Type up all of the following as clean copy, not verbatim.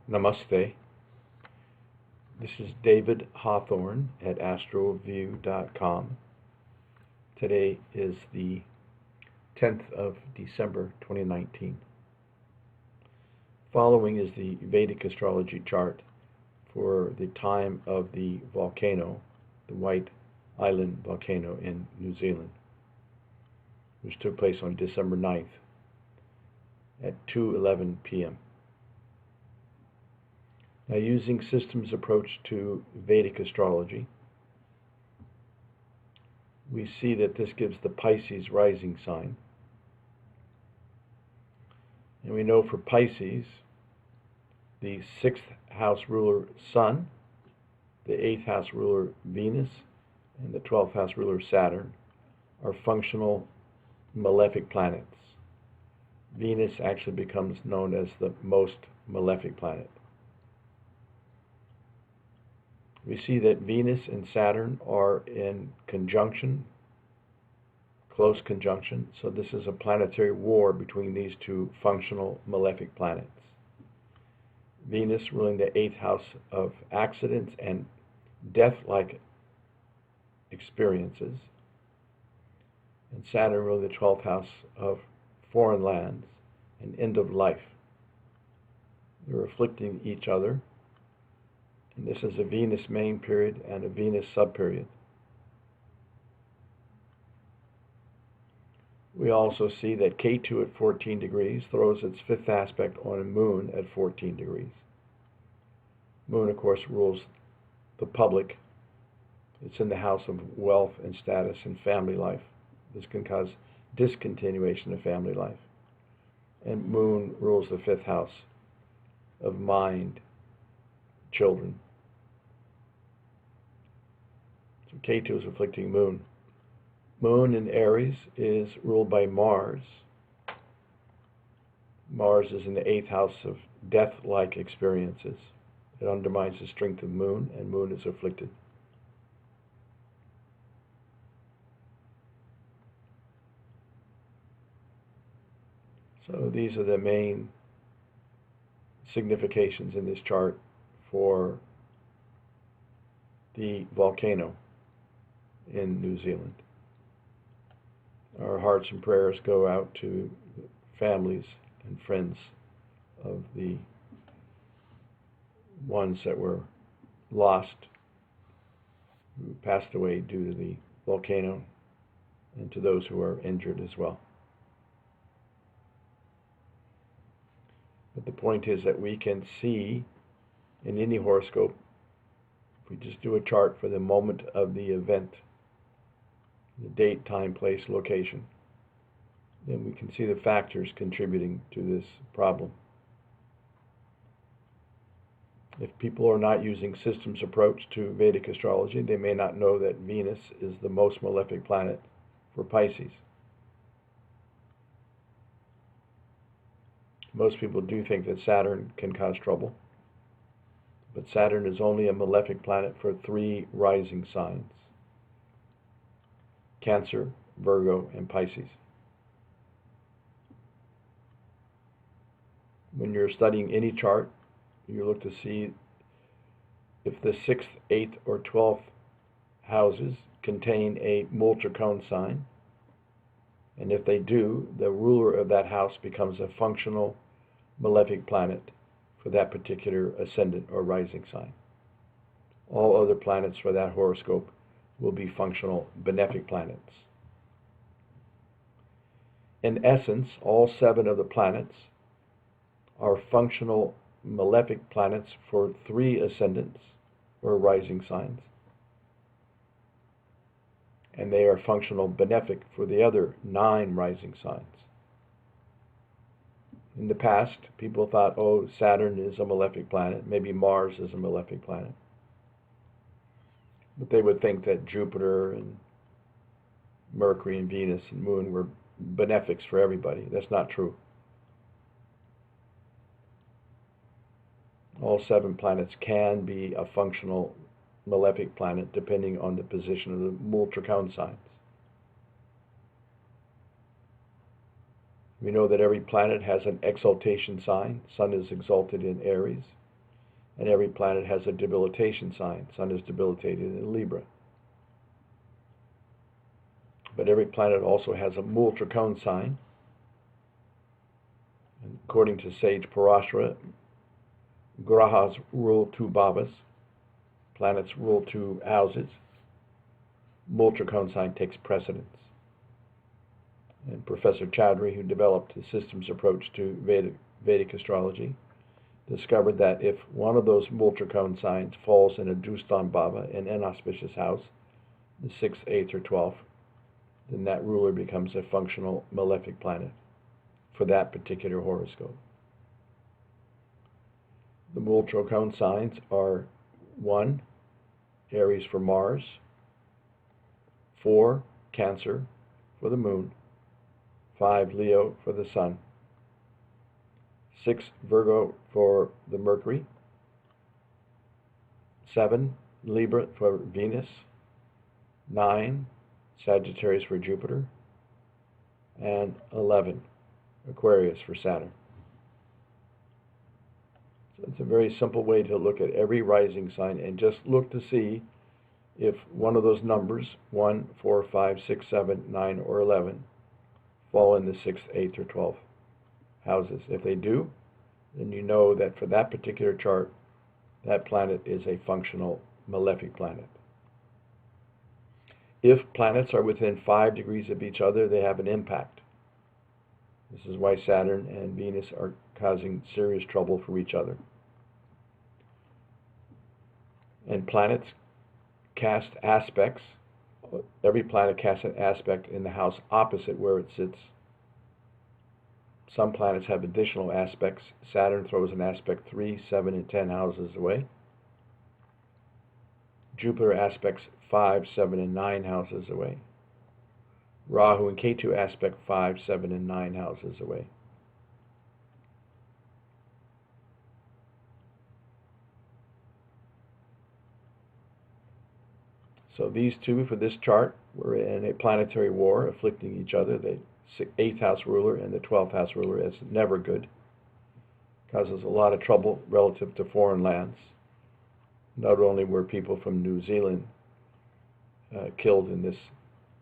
Namaste. This is David Hawthorne at astroview.com. Today is the 10th of December 2019. Following is the Vedic astrology chart for the time of the volcano, the White Island volcano in New Zealand, which took place on December 9th at 2:11 p.m. Now, using systems approach to Vedic astrology, we see that this gives the Pisces rising sign. And we know for Pisces, the 6th house ruler Sun, the 8th house ruler Venus, and the 12th house ruler Saturn are functional malefic planets. Venus actually becomes known as the most malefic planet. We see that Venus and Saturn are in conjunction, close conjunction, so this is a planetary war between these two functional malefic planets. Venus ruling the 8th house of accidents and death-like experiences, and Saturn ruling the 12th house of foreign lands and end of life. They're afflicting each other. And this is a Venus main period and a Venus subperiod. We also see that K2 at 14 degrees throws its 5th aspect on a moon at 14 degrees. Moon, of course, rules the public. It's in the house of wealth and status and family life. This can cause discontinuation of family life. And Moon rules the 5th house of mind, children. So K2 is afflicting Moon. Moon in Aries is ruled by Mars. Mars is in the 8th house of death-like experiences. It undermines the strength of Moon, and Moon is afflicted. So these are the main significations in this chart for the volcano in New Zealand. Our hearts and prayers go out to families and friends of the ones that were lost, who passed away due to the volcano, and to those who are injured as well. But the point is that we can see in any horoscope, if we just do a chart for the moment of the event, the date, time, place, location, then we can see the factors contributing to this problem. If people are not using systems approach to Vedic astrology, they may not know that Venus is the most malefic planet for Pisces. Most people do think that Saturn can cause trouble, but Saturn is only a malefic planet for 3 rising signs: Cancer, Virgo, and Pisces. When you're studying any chart, you look to see if the 6th, 8th, or 12th houses contain a multicone sign, and if they do, the ruler of that house becomes a functional malefic planet for that particular ascendant or rising sign. All other planets for that horoscope will be functional benefic planets. In essence, all 7 of the planets are functional malefic planets for 3 ascendants or rising signs, and they are functional benefic for the other 9 rising signs. In the past, people thought, oh, Saturn is a malefic planet, maybe Mars is a malefic planet. But they would think that Jupiter and Mercury and Venus and Moon were benefics for everybody. That's not true. All 7 planets can be a functional malefic planet depending on the position of the multicone signs. We know that every planet has an exaltation sign. Sun is exalted in Aries. and every planet has a debilitation sign. Sun is debilitated in Libra. But every planet also has a mul trikona sign. And according to sage Parashara, grahas rule 2 bhavas, planets rule 2 houses. Mul trikona sign takes precedence. And Professor Chaudhry, who developed the systems approach to Vedic astrology, discovered that if one of those mul trikona signs falls in a Dustan bhava, an inauspicious house, the 6th, 8th, or 12th, then that ruler becomes a functional malefic planet for that particular horoscope. The mul trikona signs are 1, Aries for Mars, 4, Cancer for the Moon, 5, Leo for the Sun, 6, Virgo for the Mercury, 7, Libra for Venus, 9, Sagittarius for Jupiter, and 11, Aquarius for Saturn. So it's a very simple way to look at every rising sign and just look to see if one of those numbers, 1, 4, 5, 6, 7, 9, or 11, fall in the 6th, 8th, or 12th houses. If they do, then you know that for that particular chart, that planet is a functional malefic planet. If planets are within 5 degrees of each other, they have an impact. This is why Saturn and Venus are causing serious trouble for each other. And planets cast aspects. Every planet casts an aspect in the house opposite where it sits. Some planets have additional aspects. Saturn throws an aspect 3, 7, and 10 houses away. Jupiter aspects 5, 7, and 9 houses away. Rahu and Ketu aspect 5, 7, and 9 houses away. So these two, for this chart, were in a planetary war, afflicting each other. The 8th house ruler and the 12th house ruler is never good. Causes a lot of trouble relative to foreign lands. Not only were people from New Zealand killed in this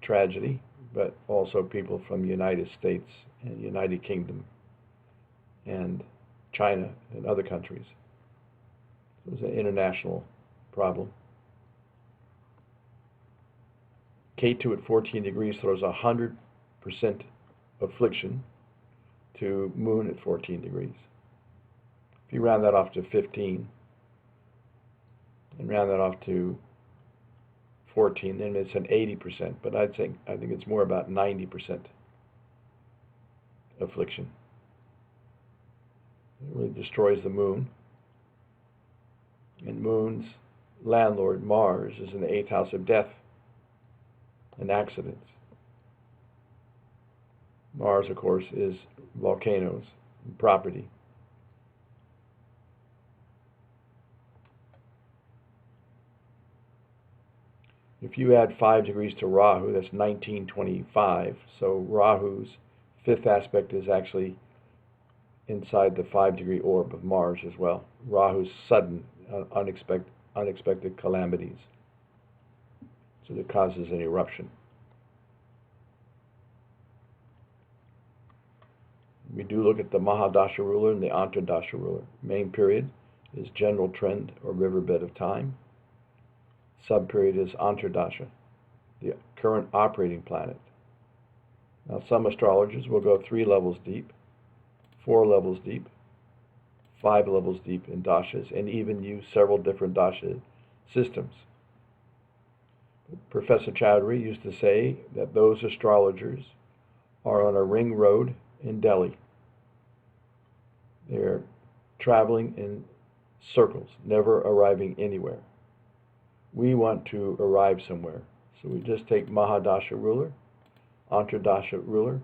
tragedy, but also people from the United States and United Kingdom and China and other countries. It was an international problem. Ketu at 14 degrees throws 100% affliction to Moon at 14 degrees. If you round that off to 15 and round that off to 14, then it's an 80%, but I think it's more about 90% affliction. It really destroys the Moon. And Moon's landlord, Mars, is in the 8th house of death and accidents. Mars, of course, is volcanoes and property. If you add 5 degrees to Rahu, that's 1925. So Rahu's 5th aspect is actually inside the 5-degree orb of Mars as well. Rahu's sudden, unexpected calamities. So that causes an eruption. We do look at the Mahadasha ruler and the Antardasha ruler. Main period is general trend or riverbed of time. Subperiod is Antardasha, the current operating planet. Now some astrologers will go 3 levels deep, 4 levels deep, 5 levels deep in dashas, and even use several different dasha systems. Professor Chaudhry used to say that those astrologers are on a ring road in Delhi. They're traveling in circles, never arriving anywhere. We want to arrive somewhere. So we just take Mahadasha ruler, Antardasha ruler,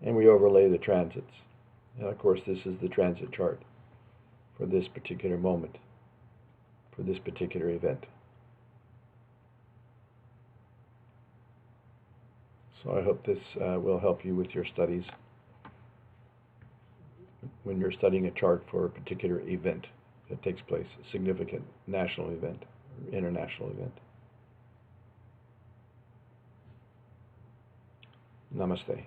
and we overlay the transits. And of course, this is the transit chart for this particular moment, for this particular event. So I hope this will help you with your studies when you're studying a chart for a particular event. that takes place, a significant national event, international event. Namaste.